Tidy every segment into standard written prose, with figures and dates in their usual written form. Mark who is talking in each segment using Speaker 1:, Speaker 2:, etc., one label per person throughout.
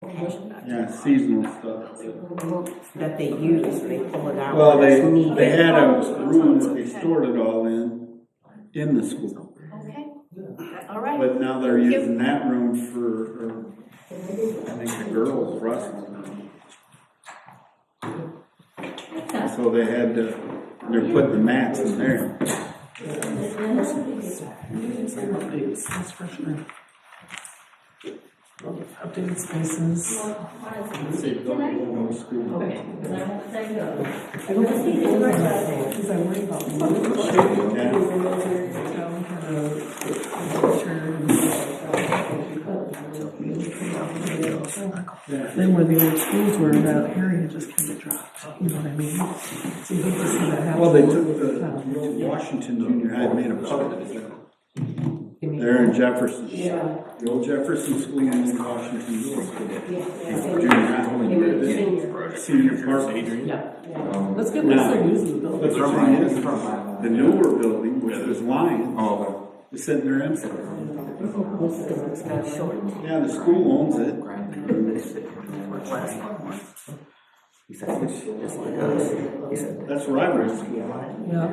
Speaker 1: Yeah, seasonal stuff.
Speaker 2: that they use, they pull it out.
Speaker 1: Well,
Speaker 2: when it's needed.
Speaker 1: they had a room that they stored it all in the school.
Speaker 3: Okay, all right.
Speaker 1: But now they're using that room for, I think the girls wrestling. So they had to, they're putting the mats in there.
Speaker 4: Updated spaces.
Speaker 1: They don't go to school.
Speaker 4: I don't think they do that because I worry about then where the old schools were, that area just kind of dropped. You know what I mean? So you hate to see that happen.
Speaker 1: Well, they took the old Washington Junior High, made a public. They're in Jefferson. The old Jefferson School and the Washington Middle School. Junior high. Senior park.
Speaker 4: Let's get this they're using the
Speaker 1: But
Speaker 4: building.
Speaker 1: the thing is, the newer building, which is Lions, is sitting there empty. Yeah, the school owns it.
Speaker 5: He said, just like us. He said,
Speaker 1: That's where I was.
Speaker 4: Yeah.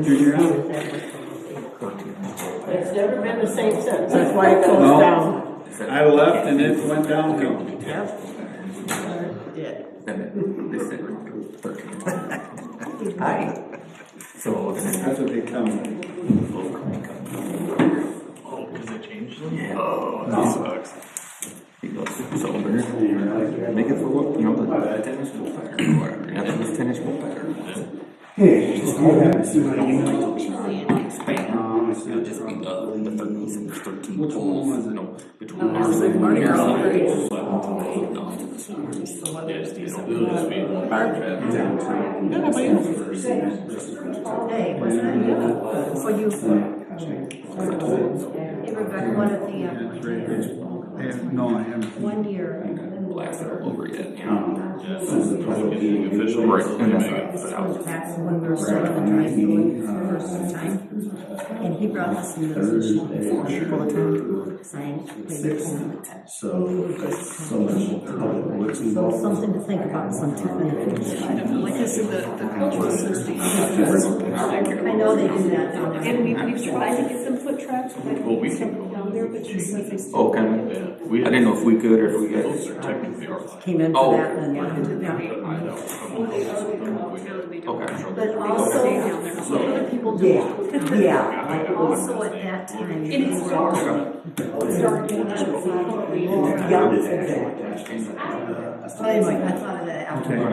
Speaker 1: Junior high.
Speaker 2: It's never been the same since, that's why it goes
Speaker 1: No.
Speaker 2: down.
Speaker 1: I left and it went downhill.
Speaker 2: Yep. Did.
Speaker 5: they said 13. Hi. So
Speaker 1: That's what they tell me.
Speaker 6: Oh, because they changed them?
Speaker 5: yeah.
Speaker 6: Oh, that sucks.
Speaker 5: He goes, so they're make it for what, you know, the tennis pool player or whatever. Yeah, the tennis pool player.
Speaker 1: Hey,
Speaker 5: It'll just be the 13, there's 13
Speaker 1: which one was it?
Speaker 5: no, between
Speaker 4: It's like Mardi Gras parades.
Speaker 5: no.
Speaker 4: The weather's decent.
Speaker 6: It'll just be one
Speaker 4: Barb?
Speaker 6: trip.
Speaker 4: Yeah, how about you?
Speaker 2: Hey, wasn't it? So you Rebecca, one of the,
Speaker 1: No, I haven't.
Speaker 2: 1 year.
Speaker 5: Blast it all over yet, you know.
Speaker 6: Yeah, this is the public meeting official.
Speaker 5: Right,
Speaker 6: so
Speaker 5: and
Speaker 6: they
Speaker 5: that's
Speaker 6: make
Speaker 5: right.
Speaker 6: it-
Speaker 5: But I was
Speaker 2: Back when we were still in the high school for the first time. And he brought us in this issue for people to sign. So something to think about, some Tiffany.
Speaker 3: Like I said, the cultural association.
Speaker 2: I know they do that down there.
Speaker 3: And we've tried to get them foot tracks, but
Speaker 6: Well, we can
Speaker 3: something
Speaker 6: go.
Speaker 3: down there, but she said they still.
Speaker 5: Oh, can we?
Speaker 6: Yeah, we
Speaker 5: I didn't know if we could or if we
Speaker 6: Those
Speaker 5: could.
Speaker 6: are technically our line.
Speaker 2: Came in
Speaker 5: Oh.
Speaker 2: for that and wanted to, yeah.
Speaker 6: I know.
Speaker 5: Okay.
Speaker 2: But also, other people do. Yeah. But also at that time.
Speaker 3: And it's
Speaker 2: But anyway, I thought of that after.
Speaker 1: I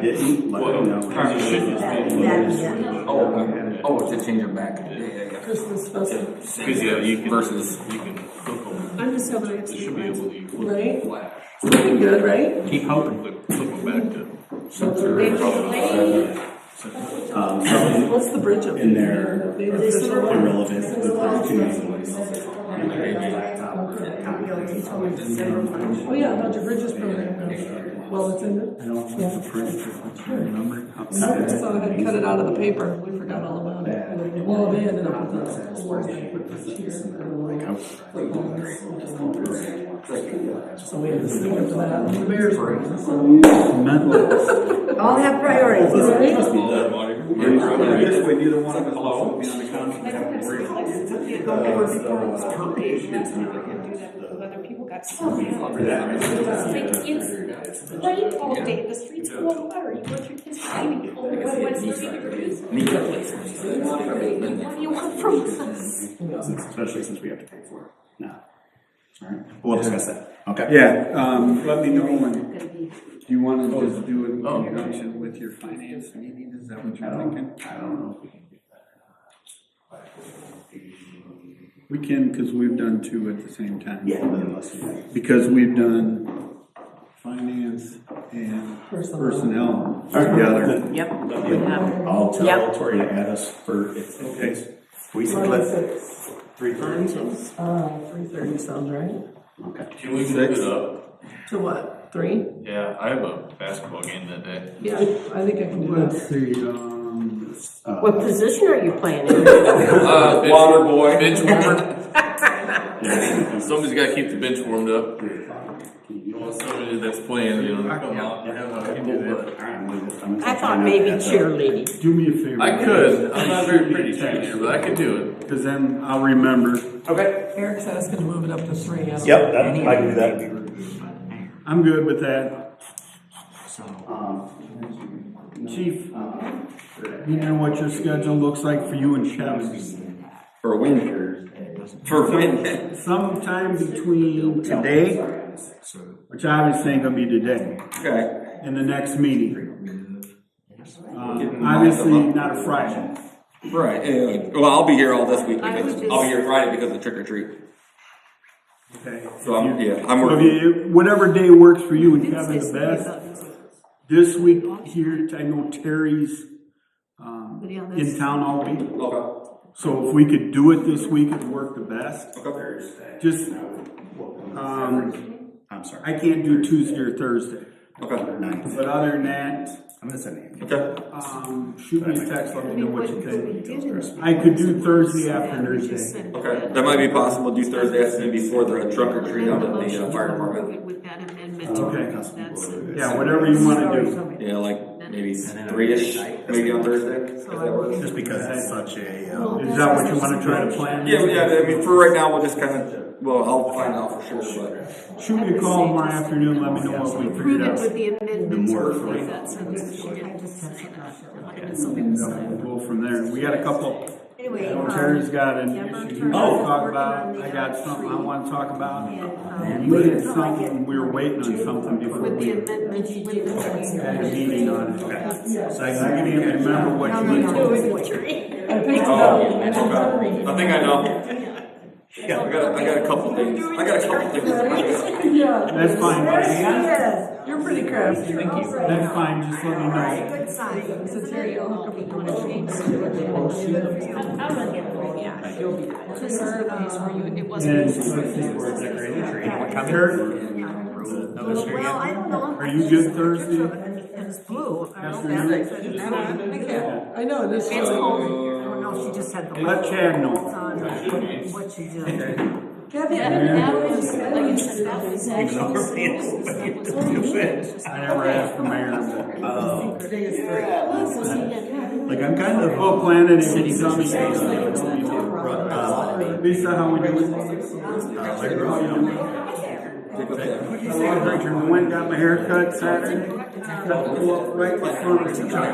Speaker 1: didn't, let them know.
Speaker 6: Because it should just be.
Speaker 2: That,
Speaker 5: Oh, okay. Oh, to change it back. Yeah.
Speaker 4: Christmas festival.
Speaker 6: Because yeah, you can.
Speaker 5: Versus-
Speaker 6: You can hook them.
Speaker 4: I'm just hoping it's
Speaker 6: It should be able to use
Speaker 4: Right?
Speaker 6: flash.
Speaker 4: looking good, right?
Speaker 5: Keep hoping.
Speaker 6: Flip them back to.
Speaker 4: What's the bridge up
Speaker 7: In their
Speaker 4: The official one?
Speaker 7: irrelevant, the first 2 days away.
Speaker 4: Oh yeah, how'd your bridges program go? Well, it's in it.
Speaker 1: I don't know if the print is what's remembering.
Speaker 4: I saw I had cut it out of the paper. We forgot all about it. Well, they ended up with the boards and put this here. So we had to sneak up to that. The Bears were.
Speaker 1: Mental.
Speaker 2: all have priorities.
Speaker 1: This way, neither one of us will be on the contract.
Speaker 3: Other people got so mad. It's rain all day, the streets full of water, you want your kids playing cold, when it's 30 degrees. What do you want from us?
Speaker 7: Especially since we have to pay for it. No. Alright, we'll discuss that. Okay.
Speaker 1: Yeah, let me know when, do you want to just do it in conjunction with your finance meeting, is that what you're thinking?
Speaker 7: I don't know.
Speaker 1: We can, because we've done two at the same time.
Speaker 7: Yeah, unless you.
Speaker 1: Because we've done finance and personnel together.
Speaker 2: Yep.
Speaker 7: I'll tell
Speaker 2: Yep.
Speaker 7: Tori to add us for, if we said let's 3:30.
Speaker 4: 3:30 sounds right.
Speaker 7: Okay.
Speaker 6: Can we move it up?
Speaker 4: To what? 3?
Speaker 6: Yeah, I have a basketball game that day.
Speaker 4: Yeah, I think I can do
Speaker 1: Let's
Speaker 4: that.
Speaker 1: see,
Speaker 2: What position are you playing in?
Speaker 6: Water boy. Bench warmer. Somebody's got to keep the bench warmed up. somebody that's playing, you know, come out and have a
Speaker 7: Alright,
Speaker 3: I thought maybe cheerleading.
Speaker 1: Do me a favor.
Speaker 6: I could, I'm not very pretty cheerleader, but I could do it.
Speaker 1: Because then I'll remember.
Speaker 7: Okay.
Speaker 4: Eric's asking to move it up to 3.
Speaker 7: Yep, that, I can do that.
Speaker 1: I'm good with that.
Speaker 7: Um,
Speaker 1: Chief, you know what your schedule looks like for you and Kevin?
Speaker 5: For a win. For a win.
Speaker 1: Sometime between today, which obviously ain't gonna be today,
Speaker 5: Okay.
Speaker 1: and the next meeting. Obviously not a Friday.
Speaker 5: Right, well, I'll be here all this week because, I'll be here Friday because of trick or treat.
Speaker 1: Okay.
Speaker 5: So I'm
Speaker 1: So if
Speaker 5: working.
Speaker 1: you, whatever day works for you and Kevin the best. This week here, I know Terry's in town all week.
Speaker 5: Okay.
Speaker 1: So if we could do it this week, it'd work the best.
Speaker 5: Okay.
Speaker 1: Just,
Speaker 7: I'm sorry.
Speaker 1: I can't do Tuesday or Thursday.
Speaker 5: Okay.
Speaker 7: Nice.
Speaker 1: But other than that,
Speaker 7: I'm gonna send it.
Speaker 5: Okay.
Speaker 1: shoot me a text, let me know what you think. I could do Thursday after Thursday.
Speaker 5: Okay. That might be possible. Do Thursday afternoon before the truck or treat out at the fire department.
Speaker 3: With that amendment.
Speaker 1: Okay.
Speaker 3: That's-
Speaker 1: Yeah, whatever you wanna do.
Speaker 5: Yeah, like maybe 3-ish, maybe on Thursday. If that works.
Speaker 7: Just because it's such a,
Speaker 1: Is that what you wanna try to plan?
Speaker 5: Yeah, I mean, for right now, we'll just kind of, well, I'll find out for sure, but.
Speaker 1: Shoot me a call tomorrow afternoon, let me know what we
Speaker 3: Approve
Speaker 1: figured
Speaker 3: it
Speaker 1: out.
Speaker 3: with the amendments.
Speaker 7: more
Speaker 3: or
Speaker 7: free.
Speaker 3: like that, so that she didn't just sign it.
Speaker 1: We'll go from there. We got a couple.
Speaker 3: Anyway,
Speaker 1: Terry's got an issue he wants to talk about. I got something I want to talk about. You had something, we were waiting on something before
Speaker 3: with the
Speaker 1: we
Speaker 3: amendments, with the
Speaker 1: had a meeting on it. So I can't even remember what you had told me.
Speaker 5: I think I know. I got a couple things.
Speaker 1: That's fine, buddy.
Speaker 4: You're pretty crafty. Thank you.
Speaker 1: That's fine, just let me know.
Speaker 4: So Terry, I'll hook up with one of these.
Speaker 3: I'm gonna get it, yeah. Just her, where you, it wasn't.
Speaker 1: And Eric,
Speaker 3: Well, I don't know.
Speaker 1: are you good Thursday?
Speaker 3: It's blue. I don't know.
Speaker 1: Afternoon?
Speaker 4: I know, this
Speaker 3: It's cold. I don't know if she just had the.
Speaker 1: Let Chad know.
Speaker 3: What she did.
Speaker 4: Kathy,
Speaker 3: Yeah,
Speaker 4: I didn't
Speaker 3: that was, like you said, that was actually.
Speaker 1: I never asked the mayor,
Speaker 7: like, I'm kind of,
Speaker 1: but we'll plan it if it's something. Lisa, how we doing? I went and got my hair cut Saturday. Got the pull up right in front of the truck.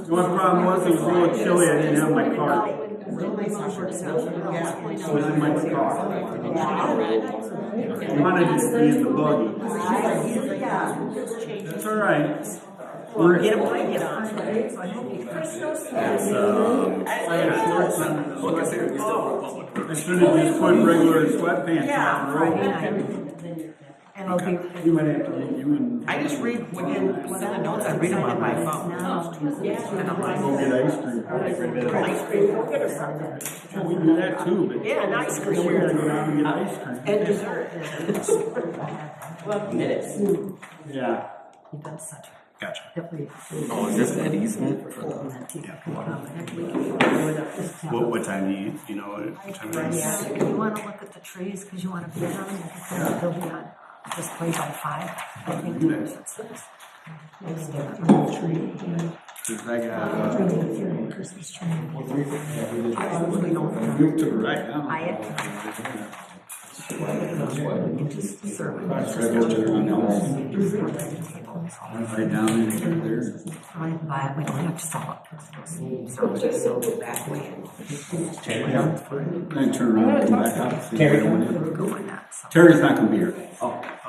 Speaker 1: The only problem was it was a little chilly, I didn't have my car. So it was in my car. I wanted it to be in the buggy. That's all right. We're
Speaker 3: Get a blanket on.
Speaker 1: I had shorts on. I should have just put regular sweatpants on the road. You might have to get you and
Speaker 8: I just read when you send the notes, I read them on my phone. And I'm like,
Speaker 1: go get ice cream.
Speaker 8: ice cream, we'll get her something.
Speaker 1: Well, we do that too, but
Speaker 8: Yeah, an ice
Speaker 1: we
Speaker 8: cream.
Speaker 1: gotta go down and get ice cream.
Speaker 8: And dessert. 12 minutes.
Speaker 1: Yeah.
Speaker 7: gotcha.
Speaker 5: Oh, is this Ed Eastman?
Speaker 7: What time do you know, what time it is?
Speaker 2: You wanna look at the trees, cause you wanna be on, they'll be on, just play by 5. I think it's at 6.
Speaker 1: Cause I got,
Speaker 2: Christmas tree.
Speaker 1: you took it right down.
Speaker 2: I had
Speaker 1: I go to the house. Right down in there.
Speaker 2: but we don't have to sell it. So just so back way.
Speaker 1: Then turn around and come back out. See if I went in.
Speaker 2: Go in that. So.
Speaker 1: Terry's not gonna be here.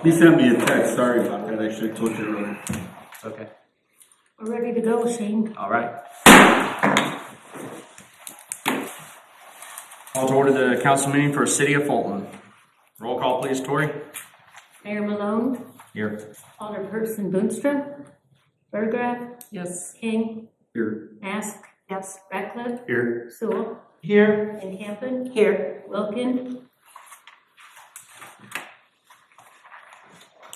Speaker 1: He sent me a text, sorry about that, I should've told you earlier.
Speaker 8: Okay.
Speaker 2: We're ready to go, Shane.
Speaker 8: All right. Call to order the council meeting for City of Fulton. Roll call, please, Tori.
Speaker 9: Mayor Malone,
Speaker 8: Here.
Speaker 9: Alderperson Boonstra, Burgraff,
Speaker 4: Yes.
Speaker 9: King,
Speaker 1: Here.
Speaker 9: Ask,
Speaker 2: Yes.
Speaker 9: Ratcliffe,
Speaker 1: Here.
Speaker 9: Sewell,
Speaker 8: Here.
Speaker 9: and Campen,
Speaker 2: Here.
Speaker 9: Wilkin.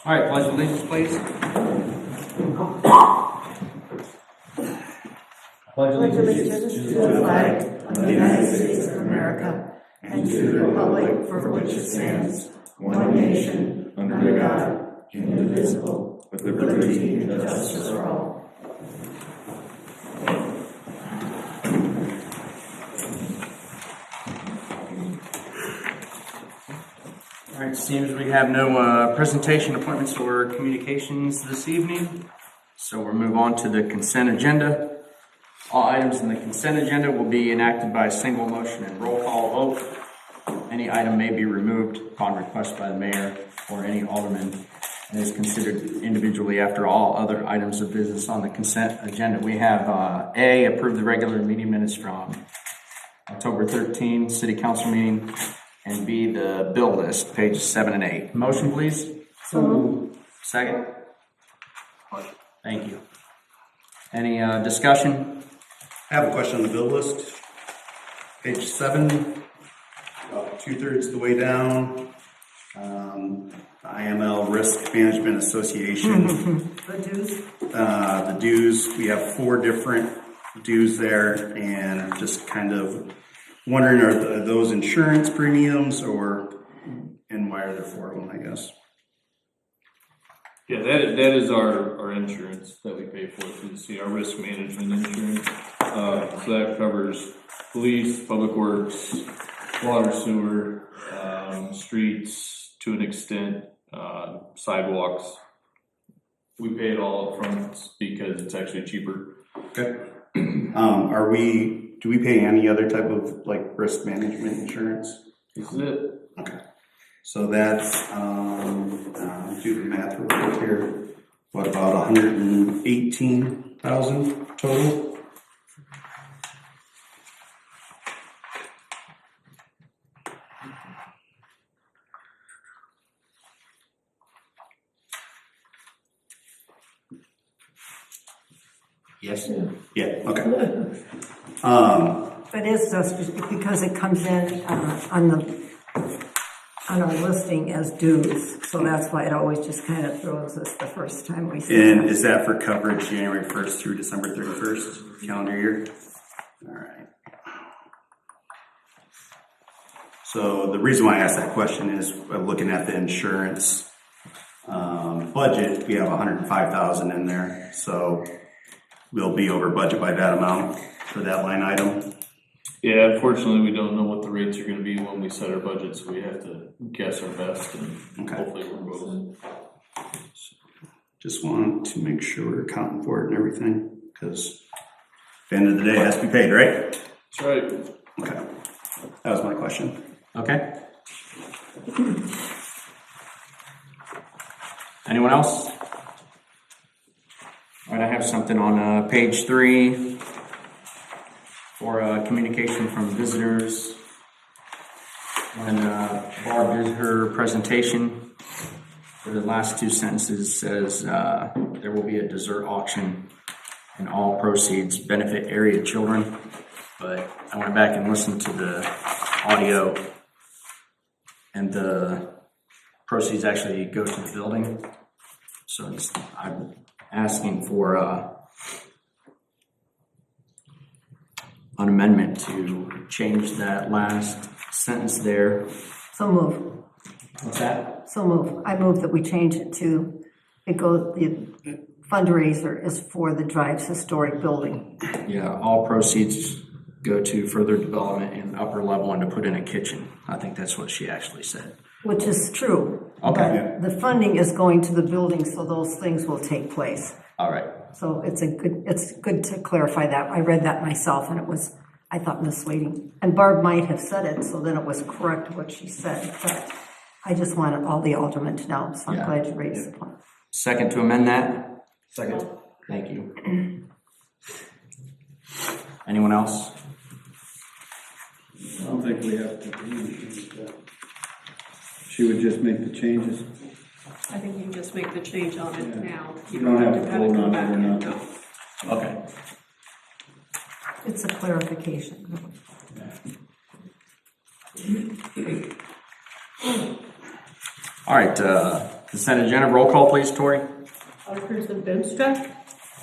Speaker 8: All right, pledge allegiance, please.
Speaker 2: Pledge allegiance to the flag of the United States of America and to the republic for which it stands, one nation, under God, indivisible, with liberty and justice for all.
Speaker 10: All right, seems we have no presentation appointments or communications this evening, so we'll move on to the consent agenda. All items in the consent agenda will be enacted by a single motion and roll call vote. Any item may be removed upon request by the mayor or any alderman and is considered individually after all other items of business on the consent agenda. We have A, approve the regular meeting minutes from October 13, city council meeting, and B, the bill list, pages 7 and 8. Motion, please. Second. Thank you. Any discussion?
Speaker 7: I have a question on the bill list. Page 7, about 2/3 of the way down. IML Risk Management Association.
Speaker 2: The dues?
Speaker 7: The dues, we have 4 different dues there, and I'm just kind of wondering, are those insurance premiums, and why are there 4 of them, I guess?
Speaker 6: Yeah, that is our insurance that we pay for through the city, our risk management insurance. So that covers police, public works, water, sewer, streets to an extent, sidewalks. We pay it all up front because it's actually cheaper.
Speaker 7: Okay. Do we pay any other type of like risk management insurance?
Speaker 6: This is it.
Speaker 7: Okay. So that's, do the math real quick here. What, about 118,000 total?
Speaker 10: Yes.
Speaker 7: Yeah, okay.
Speaker 2: It is just because it comes in on our listing as dues, so that's why it always just kind of throws us the first time we see
Speaker 7: And
Speaker 2: it.
Speaker 7: is that for coverage January 1st through December 31st calendar year? All right. So the reason why I asked that question is looking at the insurance budget, we have 105,000 in there, so we'll be over budget by that amount for that line item.
Speaker 6: Yeah, unfortunately, we don't know what the rates are gonna be when we set our budget, so we have to guess our best and
Speaker 7: Okay.
Speaker 6: hopefully we're both.
Speaker 7: Just want to make sure we're accounting for it and everything, because at the end of the day, it has to be paid, right?
Speaker 6: That's right.
Speaker 7: Okay. That was my question.
Speaker 10: Okay. Anyone else? All right, I have something on page 3 for communication from visitors. When Barb did her presentation, for the last 2 sentences says there will be a dessert auction and all proceeds benefit area children. But I went back and listened to the audio, and the proceeds actually go to the building. So I'm asking for an amendment to change that last sentence there.
Speaker 2: So move.
Speaker 10: What's that?
Speaker 2: So move. I move that we change it to, the fundraiser is for the Drive's historic building.
Speaker 10: Yeah, all proceeds go to further development in upper level and to put in a kitchen. I think that's what she actually said.
Speaker 2: Which is true.
Speaker 10: Okay.
Speaker 2: But the funding is going to the building, so those things will take place.
Speaker 10: All right.
Speaker 2: So it's good to clarify that. I read that myself and it was, I thought, misleading. And Barb might have said it, so then it was correct what she said. But I just wanted all the aldermen to know, so I'm
Speaker 10: Yeah.
Speaker 2: glad you raised the point.
Speaker 10: Second to amend that?
Speaker 7: Second.
Speaker 10: Thank you. Anyone else?
Speaker 1: I don't think we have to do anything with that. She would just make the changes.
Speaker 3: I think you just make the change on it now.
Speaker 1: You don't have to
Speaker 3: gotta
Speaker 1: vote
Speaker 3: come
Speaker 1: on
Speaker 3: back
Speaker 1: it or
Speaker 3: and
Speaker 1: not.
Speaker 3: go.
Speaker 10: Okay.
Speaker 2: It's a clarification.
Speaker 10: All right, consent agenda, roll call please, Tori.
Speaker 9: Alderperson Boonstra,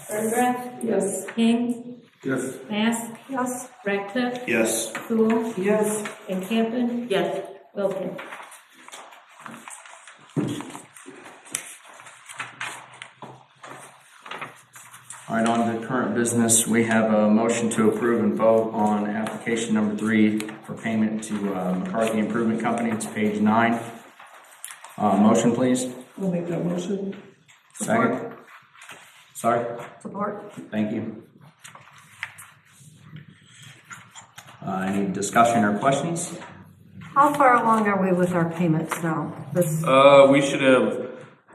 Speaker 9: Berggraf,
Speaker 3: Yes.
Speaker 9: King,
Speaker 1: Yes.
Speaker 9: Mask,
Speaker 2: Yes,
Speaker 9: Ratcliffe,
Speaker 7: Yes.
Speaker 9: Sewell,
Speaker 4: Yes.
Speaker 9: and Campen,
Speaker 8: Yes.
Speaker 9: Wilkin.
Speaker 10: All right, on to current business. We have a motion to approve and vote on application number 3 for payment to McCarthy Improvement Company. It's page 9. Motion, please.
Speaker 4: I'll make that motion.
Speaker 10: Second. Sorry.
Speaker 2: support.
Speaker 10: Thank you. Any discussion or questions?
Speaker 2: How far along are we with our payments now? This,
Speaker 6: We should have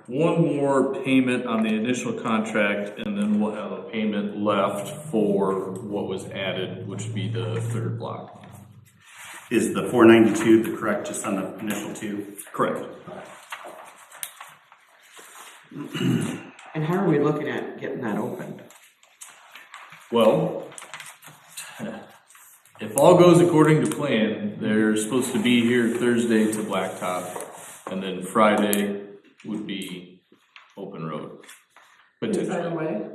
Speaker 6: one more payment on the initial contract, and then we'll have a payment left for what was added, which would be the third block.
Speaker 7: Is the 492 the correct just on the initial 2?
Speaker 6: Correct.
Speaker 8: And how are we looking at getting that opened?
Speaker 6: Well, if all goes according to plan, they're supposed to be here Thursday to Blacktop, and then Friday would be open road. Potentially,
Speaker 4: way?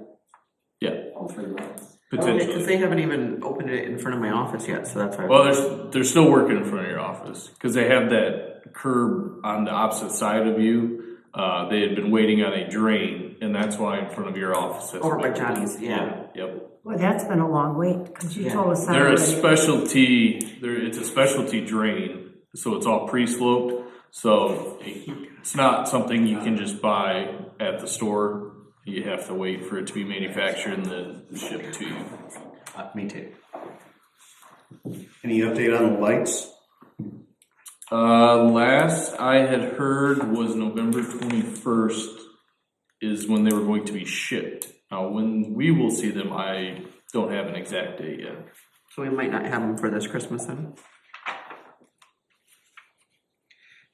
Speaker 6: yeah,
Speaker 4: All 3 months.
Speaker 8: Because
Speaker 6: potentially.
Speaker 8: they haven't even opened it in front of my office yet, so that's why.
Speaker 6: Well, they're still working in front of your office, because they have that curb on the opposite side of you. They had been waiting on a drain, and that's why in front of your office. That's
Speaker 8: Over by
Speaker 6: what-
Speaker 8: Johnny's, yeah.
Speaker 6: Yep.
Speaker 2: well, that's been a long wait, because you
Speaker 8: Yeah.
Speaker 2: told us that
Speaker 6: They're a
Speaker 2: already.
Speaker 6: specialty, it's a specialty drain, so it's all pre-sloped, so it's not something you can just buy at the store. You have to wait for it to be manufactured and then shipped to you.
Speaker 10: Me too.
Speaker 7: Any update on the lights?
Speaker 6: Last I had heard was November 21st is when they were going to be shipped. Now, when we will see them, I don't have an exact date yet.
Speaker 8: So we might not have them for this Christmas then?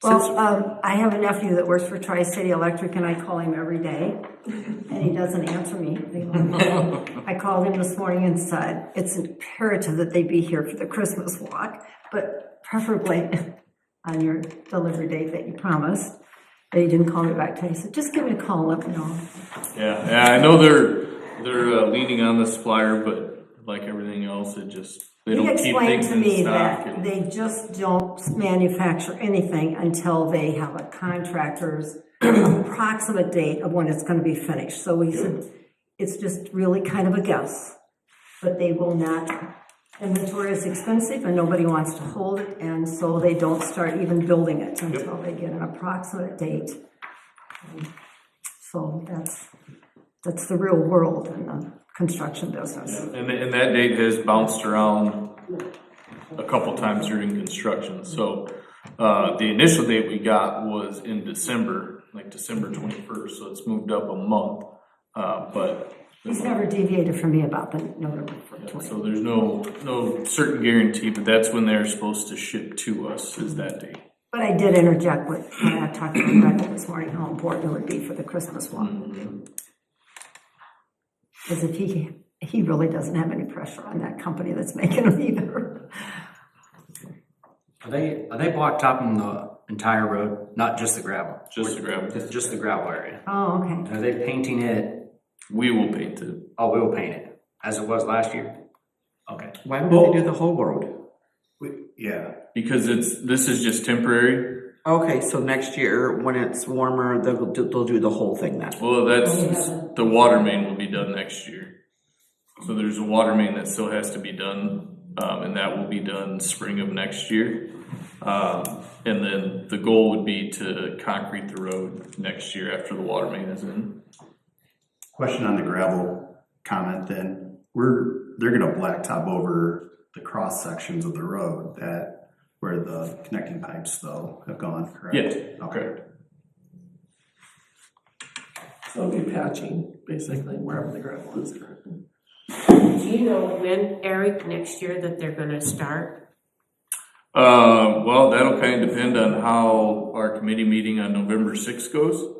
Speaker 2: Well, I have a nephew that works for Tri-City Electric, and I call him every day, and he doesn't answer me. I called him this morning and said, it's imperative that they be here for the Christmas walk, but preferably on your delivery date that you promised. But he didn't call me back today. He said, just give me a call and let me know.
Speaker 6: Yeah, I know they're leaning on the supplier, but like everything else, they
Speaker 2: He
Speaker 6: don't keep
Speaker 2: explained
Speaker 6: things
Speaker 2: to
Speaker 6: in
Speaker 2: me
Speaker 6: stock.
Speaker 2: that they just don't manufacture anything until they have a contractor's approximate date of when it's going to be finished. So he said, it's just really kind of a guess, but they will not. Inventory is expensive and nobody wants to hold it, and so they don't start even building it until they get an approximate date. So that's the real world in the construction business.
Speaker 6: And that date has bounced around a couple times during construction. So the initial date we got was in December, like December 21st. So it's moved up a month. But
Speaker 2: He's never deviated from me about the November 20th.
Speaker 6: so there's no certain guarantee, but that's when they're supposed to ship to us is that date.
Speaker 2: But I did interject when I talked to Rebecca this morning how important it would be for the Christmas one. Because if he really doesn't have any pressure on that company that's making them either.
Speaker 10: Are they block topping the entire road, not just the gravel?
Speaker 6: Just the gravel.
Speaker 10: Just the gravel area.
Speaker 2: Oh, okay.
Speaker 10: Are they painting it?
Speaker 6: We will paint it.
Speaker 10: Oh, we will paint it as it was last year. Okay.
Speaker 8: Why would they do the whole road?
Speaker 7: Yeah.
Speaker 6: Because this is just temporary.
Speaker 8: Okay, so next year, when it's warmer, they'll do the whole thing then?
Speaker 6: Well, the water main will be done next year. So there's a water main that still has to be done, and that will be done spring of next year. And then the goal would be to concrete the road next year after the water main is in.
Speaker 7: Question on the gravel comment then. They're gonna blacktop over the cross sections of the road where the connecting pipes though have gone, correct?
Speaker 6: Yes,
Speaker 7: Okay.
Speaker 4: So it'll be patching, basically, wherever the gravel is currently.
Speaker 9: Do you know when, Eric, next year that they're gonna start?
Speaker 6: Well, that'll kind of depend on how our committee meeting on November 6th goes.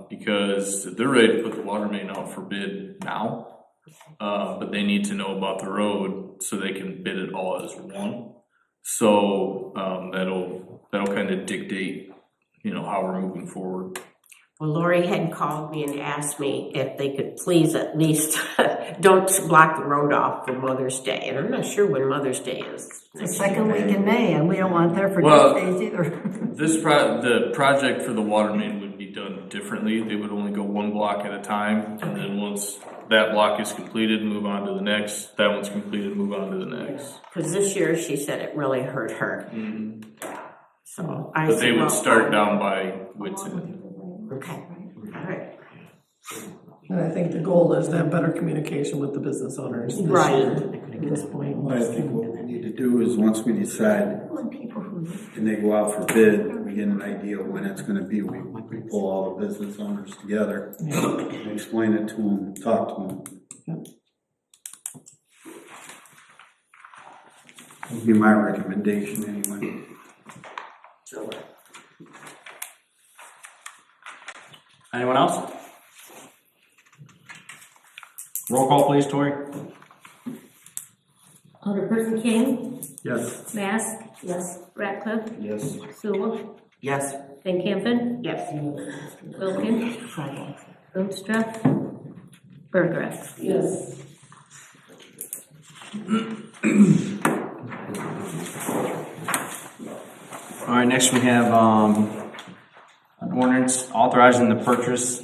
Speaker 6: Because they're ready to put the water main out for bid now. But they need to know about the road so they can bid it all as one. So that'll kind of dictate, how we're moving forward.
Speaker 9: Well, Lori had called me and asked me if they could please at least don't block the road off for Mother's Day. And I'm not sure when Mother's Day is.
Speaker 2: The second week in May, and we don't want it there for
Speaker 6: Well,
Speaker 2: days either.
Speaker 6: The project for the water main would be done differently. They would only go one block at a time, and then once that block is completed, move on to the next. That one's completed, move on to the next.
Speaker 9: Because this year she said it really hurt her. So I
Speaker 6: But they
Speaker 9: said,
Speaker 6: would
Speaker 9: well,
Speaker 6: start down by Whitson.
Speaker 9: okay, all right.
Speaker 4: And I think the goal is to have better communication with the business owners this
Speaker 9: Right.
Speaker 4: year at this point.
Speaker 1: Well, I think what we need to do is, once we decide and they go out for bid, we get an idea of when it's gonna be, we pull all the business owners together, and explain it to them, talk to them. Would be my recommendation anyway.
Speaker 10: Anyone else? Roll call, please, Tori.
Speaker 3: Alderperson King,
Speaker 1: Yes.
Speaker 3: Mask. Yes. Ratcliffe,
Speaker 1: Yes.
Speaker 3: Sewell,
Speaker 8: Yes.
Speaker 3: Van Campen,
Speaker 9: Yes.
Speaker 3: Wilkins, Boonstra, Bergerath.
Speaker 4: Yes.
Speaker 10: All right, next we have an ordinance authorizing the purchase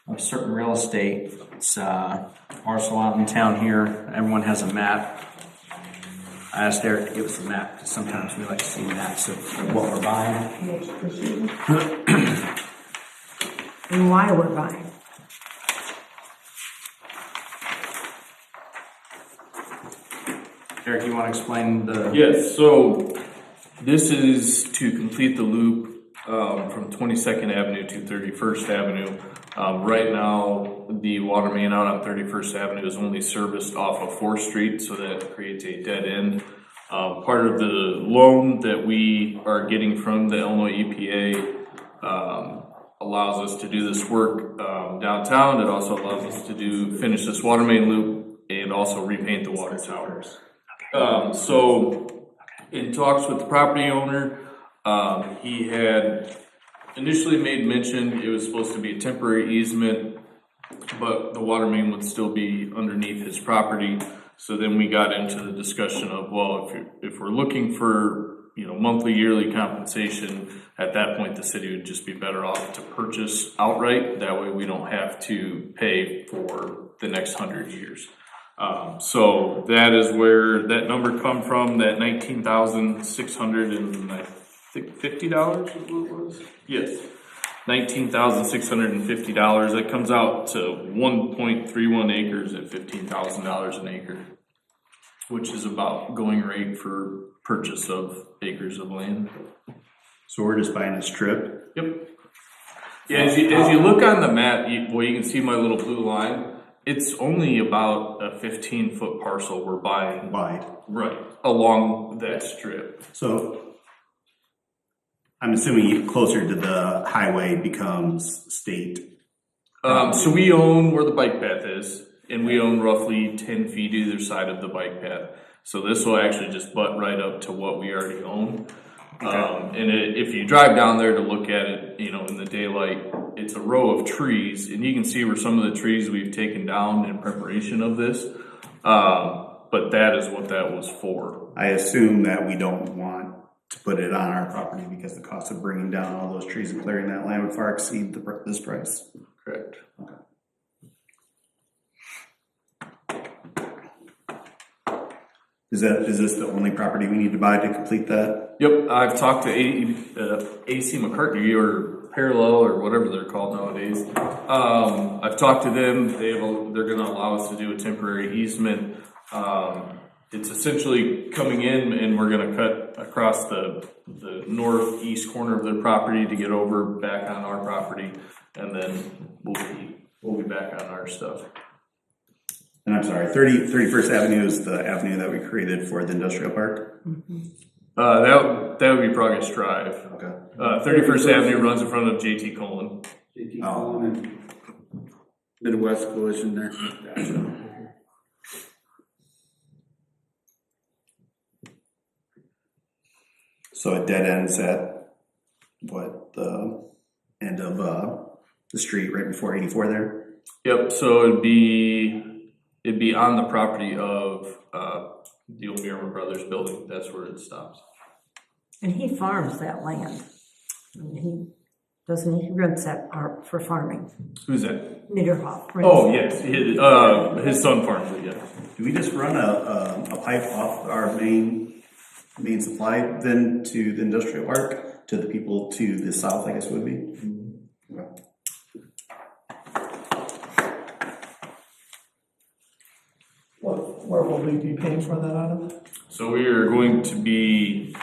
Speaker 10: of certain real estate. It's parcel out in town here. Everyone has a map. I asked Eric to give us a map because sometimes we like to see maps of what we're buying.
Speaker 2: And why we're buying.
Speaker 10: Eric, you want to explain the?
Speaker 6: Yes, so this is to complete the loop from 22nd Avenue to 31st Avenue. Right now, the water main out on 31st Avenue is only serviced off of 4th Street, so that creates a dead end. Part of the loan that we are getting from the Illinois EPA allows us to do this work downtown. It also allows us to finish this water main loop and also repaint the water towers. So in talks with the property owner, he had initially made mention it was supposed to be a temporary easement, but the water main would still be underneath his property. So then we got into the discussion of, well, if we're looking for, monthly, yearly compensation, at that point, the city would just be better off to purchase outright. That way we don't have to pay for the next 100 years. So that is where that number come from, that $19,650 is what it was? Yes, $19,650. That comes out to 1.31 acres at $15,000 an acre, which is about going rate for purchase of acres of land.
Speaker 7: So we're just buying a strip?
Speaker 6: Yep. Yeah, as you look on the map, you can see my little blue line. It's only about a 15-foot parcel we're buying.
Speaker 7: Wide.
Speaker 6: Right, along that strip.
Speaker 7: So I'm assuming closer to the highway becomes state.
Speaker 6: So we own where the bike path is, and we own roughly 10 feet either side of the bike path. So this will actually just butt right up to what we already own. If you drive down there to look at it, in the daylight, it's a row of trees, and you can see where some of the trees we've taken down in preparation of this. But that is what that was for.
Speaker 7: I assume that we don't want to put it on our property because the cost of bringing down all those trees and clearing that land would far exceed this price.
Speaker 6: Correct.
Speaker 7: Okay. Is this the only property we need to buy to complete that?
Speaker 6: Yep, I've talked to AC McCartney or Parallel or whatever they're called nowadays. I've talked to them. They're going to allow us to do a temporary easement. It's essentially coming in, and we're going to cut across the northeast corner of their property to get over back on our property, and then we'll be back on our stuff.
Speaker 7: And I'm sorry, 31st Avenue is the avenue that we created for the industrial park?
Speaker 6: That would be Progress Drive.
Speaker 7: Okay.
Speaker 6: 31st Avenue runs in front of JT Colon.
Speaker 1: JT Colon and Midwest Collision there.
Speaker 7: So it dead ends at what, the end of, the street right before 84 there.
Speaker 6: Yep, so it'd be on the property of, the old Mirama Brothers building, that's where it stops.
Speaker 2: And he farms that land. He rents that for farming.
Speaker 6: Who's that?
Speaker 2: Niederhoff.
Speaker 6: Oh, yes, his son farms it, yeah.
Speaker 7: Do we just run a pipe off our main supply then to the industrial park, to the people to the south, I guess it would be? Okay.
Speaker 4: Where will we be paying for that out of?
Speaker 6: So we are going to be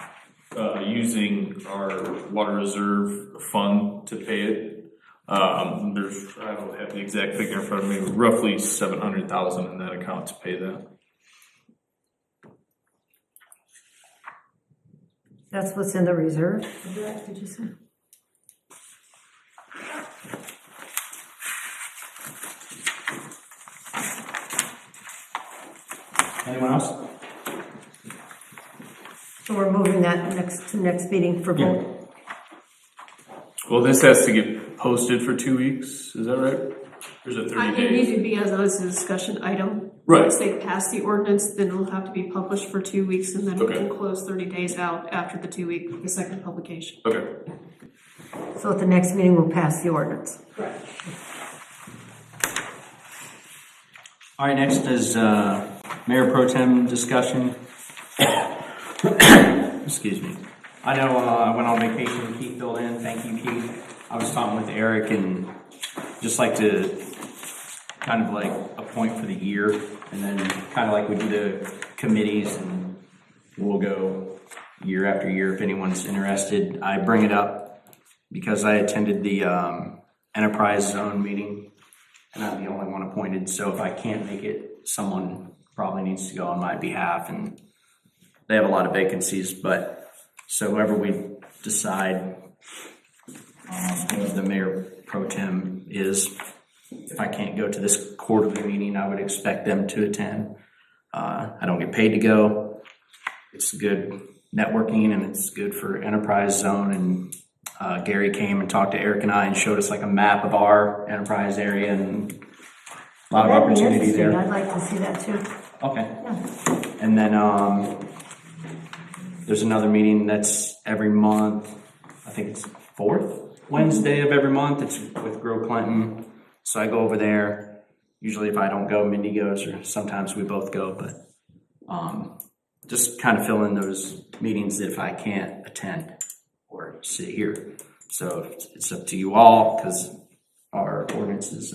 Speaker 6: using our water reserve fund to pay it. I don't have the exact figure in front of me, roughly 700,000 in that account to pay that.
Speaker 2: That's what's in the reserve, did you say?
Speaker 10: Anyone else?
Speaker 2: So we're moving that next meeting for vote.
Speaker 6: Well, this has to get posted for 2 weeks, is that right? There's a 30
Speaker 3: It
Speaker 6: days.
Speaker 3: needs to be as a discussion item.
Speaker 6: Right.
Speaker 3: Once they pass the ordinance, then it'll have to be published for 2 weeks, and then
Speaker 6: Okay.
Speaker 3: we'll close 30 days out after the 2 week, the second publication.
Speaker 6: Okay.
Speaker 2: So at the next meeting, we'll pass the ordinance.
Speaker 3: Correct.
Speaker 10: All right, next is Mayor Pro Tem discussion. Excuse me. I know I went on vacation, Keith filled in, thank you, Keith. I was talking with Eric and just like to kind of like appoint for the year, and then kind of like we do the committees, and we'll go year after year if anyone's interested. I bring it up because I attended the Enterprise Zone meeting, and I'm the only one appointed, so if I can't make it, someone probably needs to go on my behalf, and they have a lot of vacancies, but so whoever we decide who the Mayor Pro Tem is, if I can't go to this quarterly meeting, I would expect them to attend. I don't get paid to go. It's good networking, and it's good for Enterprise Zone, and Gary came and talked to Eric and I and showed us like a map of our enterprise area and a lot of
Speaker 2: That'd be
Speaker 10: opportunity
Speaker 2: interesting.
Speaker 10: there.
Speaker 2: I'd like to see that too.
Speaker 10: Okay. And then there's another meeting that's every month. I think it's fourth Wednesday of every month. It's with Grow Clinton. So I go over there. Usually if I don't go, Mindy goes, or sometimes we both go, but just kind of fill in those meetings if I can't attend or sit here. So it's up to you all, because our ordinance is,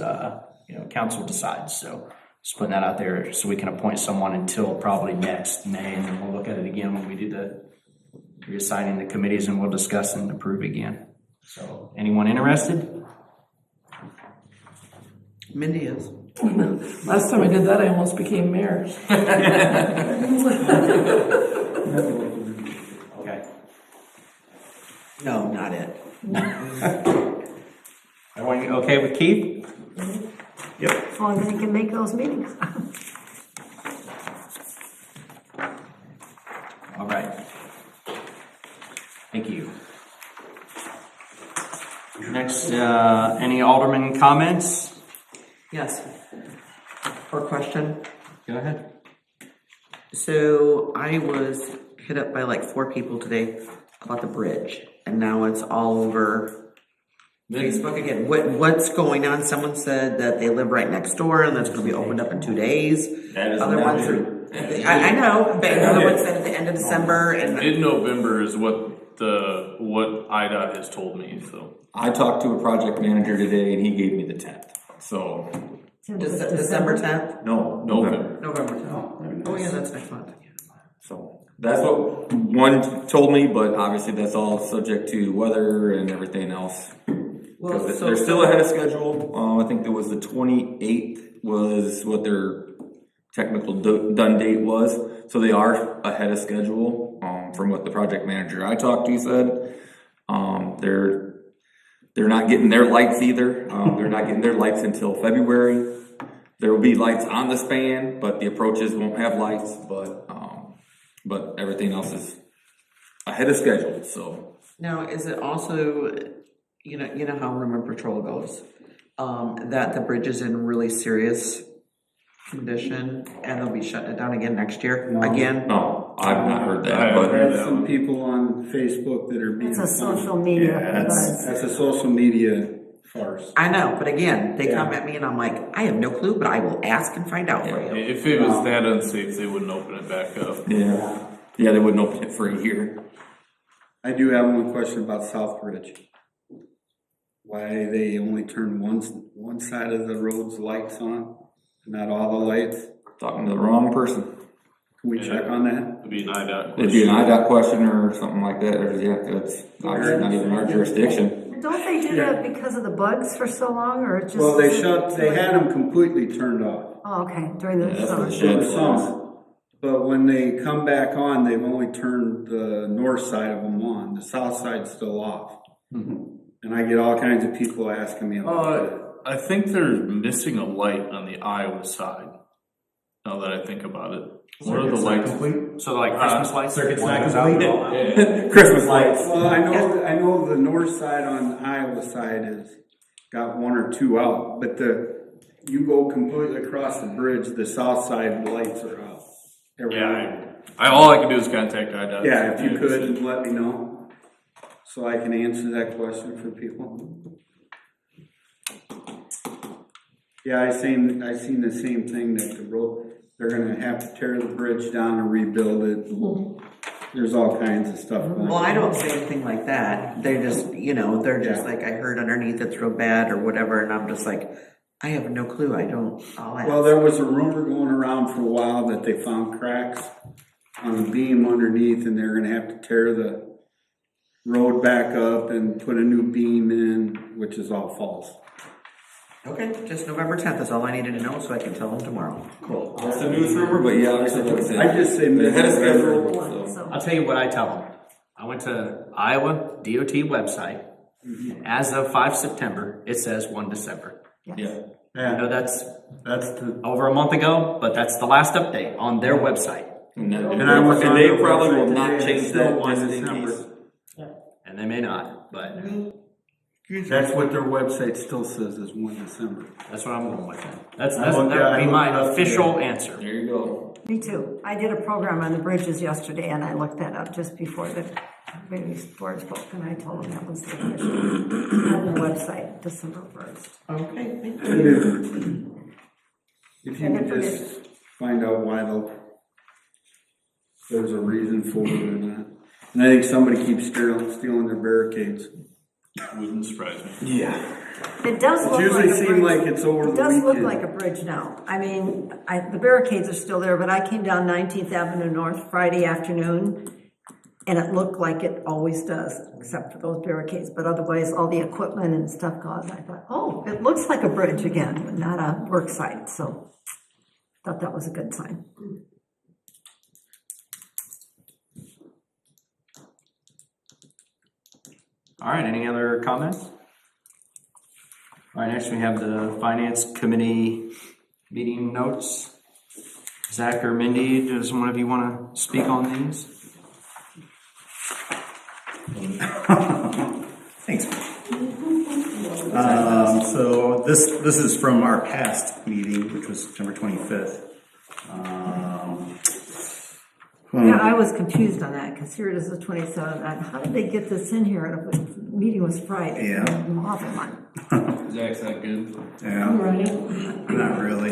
Speaker 10: council decides. So just putting that out there so we can appoint someone until probably next May, and then we'll look at it again when we do the reassigning the committees, and we'll discuss and approve again. So anyone interested?
Speaker 8: Mindy is.
Speaker 4: Last time I did that, I almost became mayor.
Speaker 10: Okay.
Speaker 8: No, not it.
Speaker 10: Everyone okay with Keith?
Speaker 7: Yep.
Speaker 2: As long as they can make those meetings.
Speaker 10: All right. Thank you. Next, any alderman comments?
Speaker 8: Yes. Or question.
Speaker 10: Go ahead.
Speaker 8: So I was hit up by like 4 people today about the bridge, and now it's all over Facebook again. What's going on? Someone said that they live right next door, and that's going to be opened up in 2 days.
Speaker 5: That is
Speaker 8: Other
Speaker 5: not
Speaker 8: ones
Speaker 5: true.
Speaker 8: are. I know, but another one said at the end of December, and
Speaker 6: Mid-November is what IDOT has told me, so.
Speaker 5: I talked to a project manager today and he gave me the 10th, so,
Speaker 8: December 10th,
Speaker 5: no, November.
Speaker 8: November 10th. Oh yeah, that's next month.
Speaker 5: So, that's what one told me, but obviously that's all subject to weather and everything else.
Speaker 8: Well,
Speaker 5: Because they're still ahead of schedule. I think there was the 28th was what their technical done date was. So they are ahead of schedule, from what the project manager I talked to said. They're not getting their lights either. They're not getting their lights until February. There will be lights on the span, but the approaches won't have lights, but everything else is ahead of schedule, so.
Speaker 8: Now, is it also, you know how River Patrol goes, that the bridge is in really serious condition and they'll be shutting it down again next year, again?
Speaker 5: No, I've not heard that,
Speaker 1: I
Speaker 5: but
Speaker 1: had some people on Facebook that are being.
Speaker 2: It's a social media
Speaker 7: Yeah,
Speaker 2: buzz.
Speaker 1: That's a social media farce.
Speaker 8: I know, but again, they
Speaker 1: Yeah.
Speaker 8: come at me and I'm like, I have no clue, but I will ask and find out for you.
Speaker 6: If it was that unsafe, they wouldn't open it back up.
Speaker 5: yeah, yeah, they wouldn't open it for a year.
Speaker 1: I do have one question about Southbridge. Why they only turn one side of the road's lights on, not all the lights?
Speaker 5: Talking to the wrong person.
Speaker 1: Can we check on that?
Speaker 6: It'd be an IDOT
Speaker 5: It'd be an
Speaker 6: question.
Speaker 5: IDOT question or something like that, or yeah, that's obviously not even our jurisdiction.
Speaker 2: Don't they do that because of the bugs for so long, or just?
Speaker 1: Well, they had them completely turned off
Speaker 2: Oh, okay, during
Speaker 5: Yeah,
Speaker 2: the
Speaker 5: that's
Speaker 2: summer.
Speaker 5: what the
Speaker 1: for
Speaker 5: shed
Speaker 1: the
Speaker 5: was.
Speaker 1: summer. But when they come back on, they've only turned the north side of them on. The south side's still off. And I get all kinds of people asking me about that.
Speaker 6: I think they're missing a light on the Iowa side, now that I think about it. What are the lights?
Speaker 10: So like Christmas lights?
Speaker 11: Circuit's
Speaker 10: One
Speaker 11: not
Speaker 10: goes out,
Speaker 11: complete.
Speaker 10: all out.
Speaker 5: Christmas lights.
Speaker 1: Well, I know the north side on Iowa side has got one or two out, but you go completely across the bridge, the south side lights are out.
Speaker 6: Yeah, all I can do is contact IDOT.
Speaker 1: Yeah, if you could, let me know, so I can answer that question for people. Yeah, I seen the same thing, that the road, they're gonna have to tear the bridge down and rebuild it. There's all kinds of stuff going on.
Speaker 8: Well, I don't say anything like that. They're just, they're just
Speaker 1: Yeah.
Speaker 8: like, I heard underneath it's real bad or whatever, and I'm just like, I have no clue. I'll ask.
Speaker 1: Well, there was a rumor going around for a while that they found cracks on the beam underneath, and they're gonna have to tear the road back up and put a new beam in, which is all false.
Speaker 8: Okay, just November 10th is all I needed to know, so I can tell them tomorrow.
Speaker 5: Cool. That's a news rumor, but yeah, obviously, like I said.
Speaker 1: I just say
Speaker 5: they're ahead of
Speaker 1: mid-November.
Speaker 5: schedule, so.
Speaker 2: So,
Speaker 10: I'll tell you what I tell them. I went to Iowa DOT website. As of 5 September, it says 1 December.
Speaker 5: Yeah.
Speaker 10: I know that's
Speaker 1: That's the,
Speaker 10: over a month ago, but that's the last update on their website.
Speaker 5: And
Speaker 1: I was on
Speaker 5: they
Speaker 1: their
Speaker 5: probably will
Speaker 1: website
Speaker 5: not
Speaker 1: today,
Speaker 5: change
Speaker 1: it said
Speaker 5: that
Speaker 1: 1
Speaker 5: just in
Speaker 1: December.
Speaker 5: case.
Speaker 10: And they may not, but
Speaker 1: That's what their website still says, is 1 December.
Speaker 10: that's what I'm going with. That
Speaker 1: I looked
Speaker 10: would be
Speaker 1: it
Speaker 10: my
Speaker 1: up
Speaker 10: official
Speaker 1: today.
Speaker 10: answer.
Speaker 5: There you go.
Speaker 2: me too. I did a program on the bridges yesterday, and I looked that up just before the baby board spoke, and I told them that was the official on the website, December 1st.
Speaker 8: Okay, thank you.
Speaker 1: If you could just find out why there's a reason for it or not. And I think somebody keeps stealing their barricades.
Speaker 6: Wouldn't surprise me.
Speaker 5: Yeah.
Speaker 2: It does
Speaker 1: It
Speaker 2: look
Speaker 1: usually
Speaker 2: like a
Speaker 1: seems
Speaker 2: bridge.
Speaker 1: like it's over the
Speaker 2: It does look
Speaker 1: weekend.
Speaker 2: like a bridge now. I mean, the barricades are still there, but I came down 19th Avenue North Friday afternoon, and it looked like it always does, except for those barricades. But otherwise, all the equipment and stuff gone. I thought, oh, it looks like a bridge again, but not a work site. So thought that was a good sign.
Speaker 10: All right, any other comments? All right, next we have the Finance Committee meeting notes. Zach or Mindy, does one of you want to speak on these?
Speaker 7: Thanks. So this is from our past meeting, which was September 25th.
Speaker 2: Yeah, I was confused on that, because here it is the 27th. How did they get this in here? And the meeting was Friday.
Speaker 7: Yeah.
Speaker 2: An awful one.
Speaker 6: Zach's not good.
Speaker 7: Yeah, not really.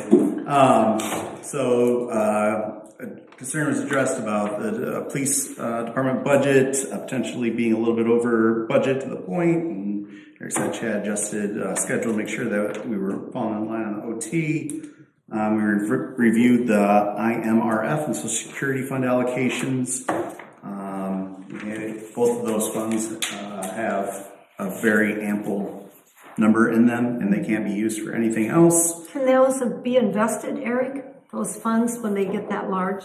Speaker 7: A concern was addressed about the police department budget potentially being a little bit over budget to the point, and Eric said Chad adjusted schedule to make sure that we were falling in line on the OT. We reviewed the IMRF and Social Security Fund allocations. And both of those funds have a very ample number in them, and they can't be used for anything else.
Speaker 2: Can they also be invested, Eric? Those funds, when they get that large?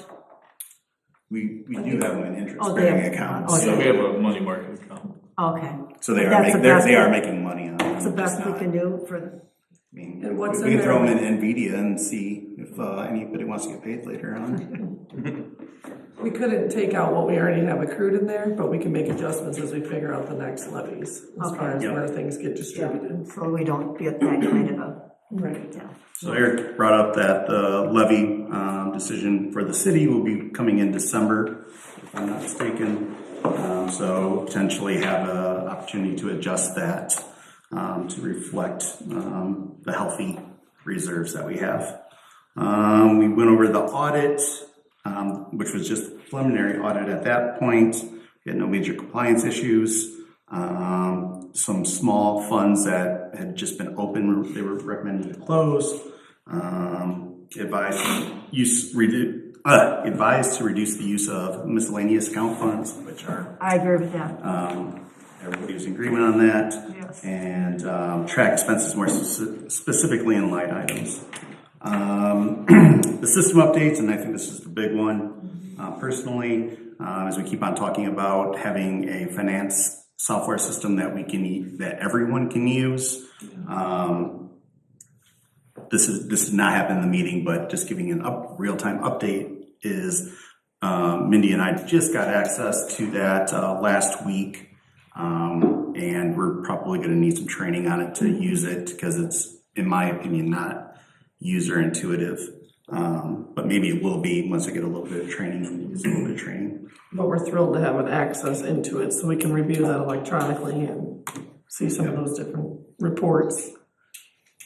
Speaker 7: We do have them in
Speaker 2: Oh, they
Speaker 7: interest-bearing
Speaker 2: have-
Speaker 7: accounts,
Speaker 2: oh,
Speaker 6: So we have a money market account.
Speaker 2: Okay.
Speaker 7: so they
Speaker 2: That's the best
Speaker 7: are
Speaker 2: we-
Speaker 7: making money on them.
Speaker 2: That's the
Speaker 7: just
Speaker 2: best we
Speaker 7: not-
Speaker 2: can do for
Speaker 7: mean,
Speaker 4: And what's
Speaker 7: we
Speaker 4: in
Speaker 7: can throw
Speaker 4: there?
Speaker 7: them in NVIDIA and see if anybody wants to get paid later on.
Speaker 4: We couldn't take out what we already have accrued in there, but we can make adjustments as we figure out the next levies, as far as
Speaker 7: Okay.
Speaker 4: where things get distributed.
Speaker 2: So we don't get that kind of a,
Speaker 4: Right.
Speaker 2: yeah.
Speaker 7: So Eric brought up that the levy decision for the city will be coming in December, if I'm not mistaken. So potentially have an opportunity to adjust that to reflect the healthy reserves that we have. We went over the audit, which was just preliminary audit at that point. We had no major compliance issues. Some small funds that had just been open, they were recommended to close. Advised to reduce the use of miscellaneous account funds, which are,
Speaker 2: I agree with that.
Speaker 7: everybody was in agreement on that.
Speaker 2: Yes.
Speaker 7: And track expenses more specifically in line items. The system updates, and I think this is the big one, personally, as we keep on talking about having a finance software system that that everyone can use. This did not happen in the meeting, but just giving an real-time update is Mindy and I just got access to that last week, and we're probably going to need some training on it to use it because it's, in my opinion, not user intuitive. But maybe it will be once I get a little bit of training.
Speaker 4: But we're thrilled to have an access into it, so we can review that electronically and see some of those different reports.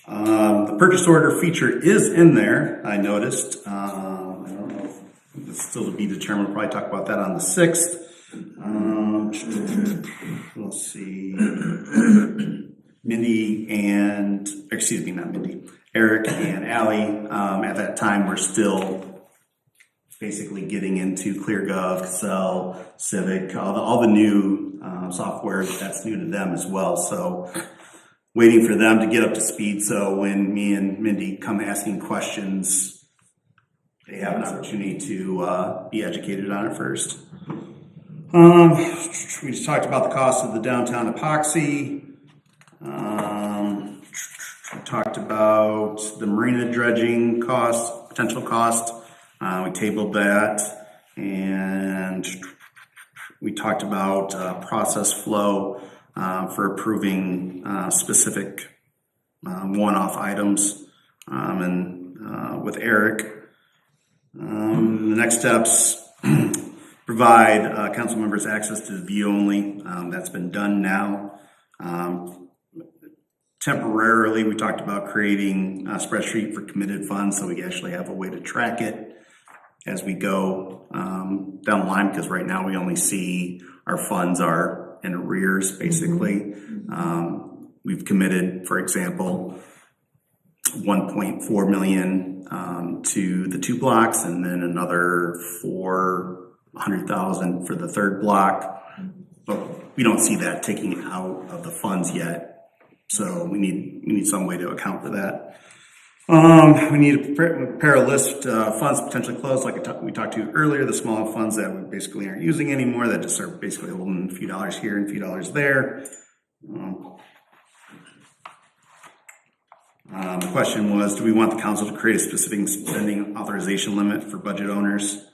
Speaker 7: The purchase order feature is in there, I noticed. I don't know if it's still to be determined. We'll probably talk about that on the 6th. Let's see. Eric and Allie, at that time, were still basically getting into ClearGov, Excel, Civic, all the new software that's new to them as well. So waiting for them to get up to speed, so when me and Mindy come asking questions, they have an opportunity to be educated on it first. We just talked about the cost of the downtown epoxy. We talked about the marina dredging cost, potential cost. We tabled that, and we talked about process flow for approving specific one-off items, and with Eric. The next steps, provide council members access to the view only. That's been done now. Temporarily, we talked about creating a spreadsheet for committed funds so we actually have a way to track it as we go down the line, because right now we only see our funds are in arrears, basically. We've committed, for example, $1.4 million to the 2 blocks, and then another $400,000 for the 3rd block. But we don't see that taking out of the funds yet. So we need some way to account for that. We need to prepare a list of funds potentially closed, like we talked to earlier, the small funds that we basically aren't using anymore, that just are basically holding a few dollars here and a few dollars there. The question was, do we want the council to create a specific spending authorization limit for budget owners?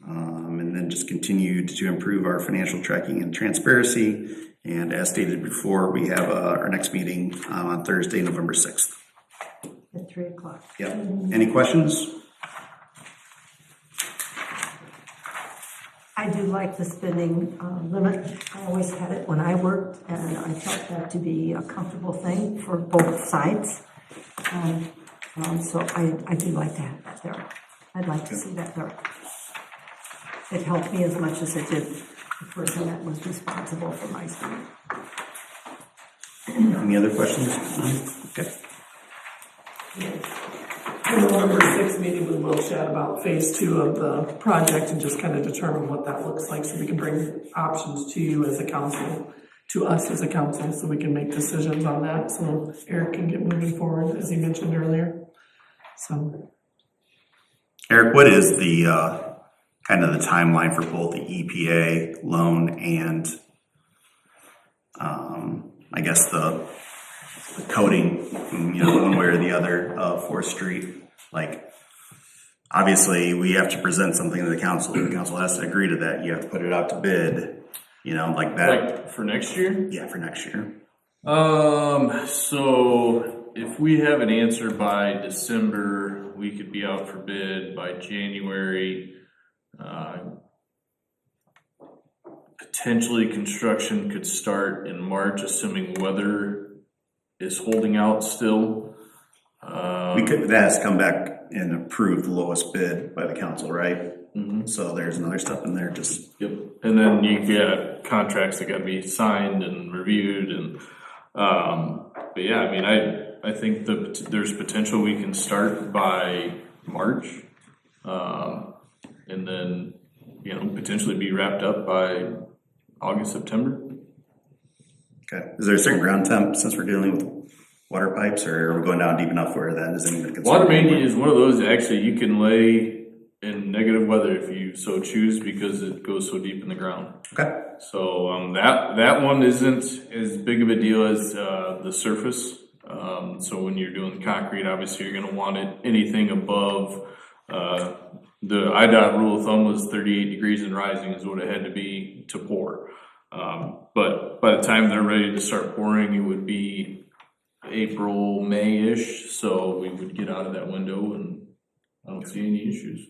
Speaker 7: And then just continue to improve our financial tracking and transparency. And as stated before, we have our next meeting on Thursday, November 6th.
Speaker 2: At 3 o'clock.
Speaker 7: Yep. Any questions?
Speaker 2: I do like the spending limit. I always had it when I worked, and I felt that to be a comfortable thing for both sides. So I do like to have that there. I'd like to see that there. It helped me as much as it did the person that was responsible for my spending.
Speaker 7: Any other questions? Okay.
Speaker 4: In the November 6th meeting, we will chat about phase 2 of the project and just kind of determine what that looks like, so we can bring options to you as a council, to us as a council, so we can make decisions on that, so Eric can get moving forward, as he mentioned earlier. So,
Speaker 7: Eric, what is the kind of the timeline for both the EPA loan and I guess the coding, one way or the other of 4th Street. Like, obviously, we have to present something to the council. The council has to agree to that. You have to put it out to bid, like that.
Speaker 6: Like for next year?
Speaker 7: Yeah, for next year.
Speaker 6: So if we have an answer by December, we could be out for bid by January. Potentially construction could start in March, assuming weather is holding out still.
Speaker 7: That has to come back and approve the lowest bid by the council, right?
Speaker 6: Mhm.
Speaker 7: So there's another step in there, just.
Speaker 6: Yep, and then you get contracts that gotta be signed and reviewed and, but yeah, I mean, I think that there's potential we can start by March. And then, potentially be wrapped up by August, September.
Speaker 7: Okay. Is there a certain ground temp since we're dealing with water pipes, or are we going down deep enough where that isn't even a concern?
Speaker 6: Water main is one of those that actually you can lay in negative weather if you so choose because it goes so deep in the ground.
Speaker 7: Okay.
Speaker 6: So that one isn't as big of a deal as the surface. So when you're doing concrete, obviously you're going to want it anything above the IDOT rule of thumb was 38 degrees and rising is what it had to be to pour. But by the time they're ready to start pouring, it would be April, May-ish. So we would get out of that window, and I don't see any issues.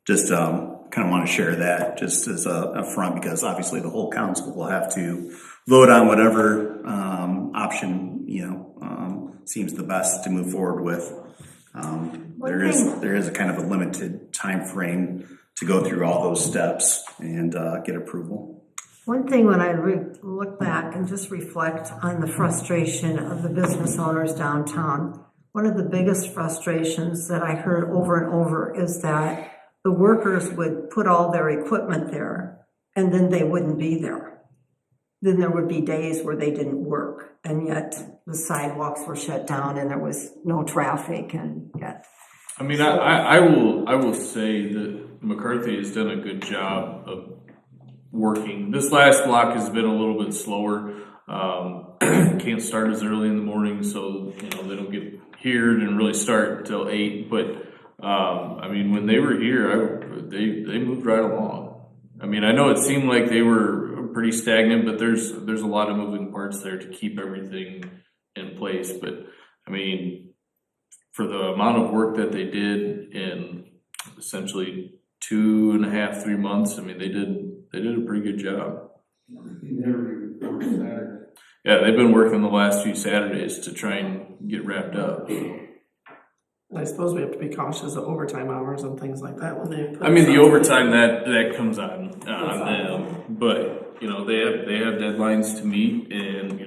Speaker 7: Just kind of want to share that just as a front, because obviously the whole council will have to vote on whatever option seems the best to move forward with. There is a kind of a limited time frame to go through all those steps and get approval.
Speaker 2: One thing when I look back and just reflect on the frustration of the business owners downtown, one of the biggest frustrations that I heard over and over is that the workers would put all their equipment there and then they wouldn't be there. Then there would be days where they didn't work, and yet the sidewalks were shut down and there was no traffic, and yet.
Speaker 6: I mean, I will say that McCarthy has done a good job of working. This last block has been a little bit slower. Can't start as early in the morning, so they don't get here and really start until 8. But I mean, when they were here, they moved right along. I mean, I know it seemed like they were pretty stagnant, but there's a lot of moving parts there to keep everything in place. But I mean, for the amount of work that they did in essentially 2.5, 3 months, I mean, they did a pretty good job. Yeah, they've been working the last few Saturdays to try and get wrapped up.
Speaker 4: I suppose we have to be cautious of overtime hours and things like that when they.
Speaker 6: I mean, the overtime that comes on them, but they have deadlines to meet, and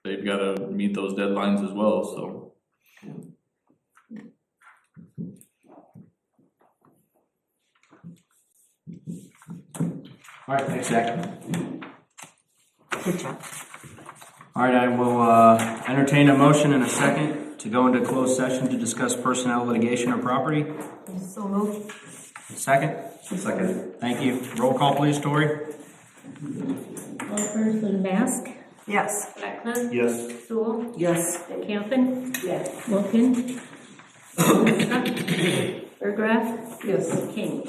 Speaker 6: they've got to meet those deadlines as well. So.
Speaker 10: All right, thanks, Zach.
Speaker 2: Good job.
Speaker 10: All right, I will entertain a motion in a second to go into closed session to discuss personnel, litigation, or property.
Speaker 2: So moved.
Speaker 10: Second?
Speaker 7: Second.
Speaker 10: Thank you. Roll call, please, Tori.
Speaker 3: Alderperson Mask,
Speaker 2: Yes.
Speaker 3: Beckman,
Speaker 7: Yes.
Speaker 3: Sewell,
Speaker 2: Yes.
Speaker 3: Campin,
Speaker 2: Yes.
Speaker 3: Wilkin, Burgraff,
Speaker 4: Yes.
Speaker 3: King.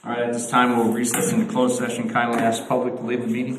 Speaker 10: All right, at this time, we'll recess into closed session. Kindly ask public to leave the meeting.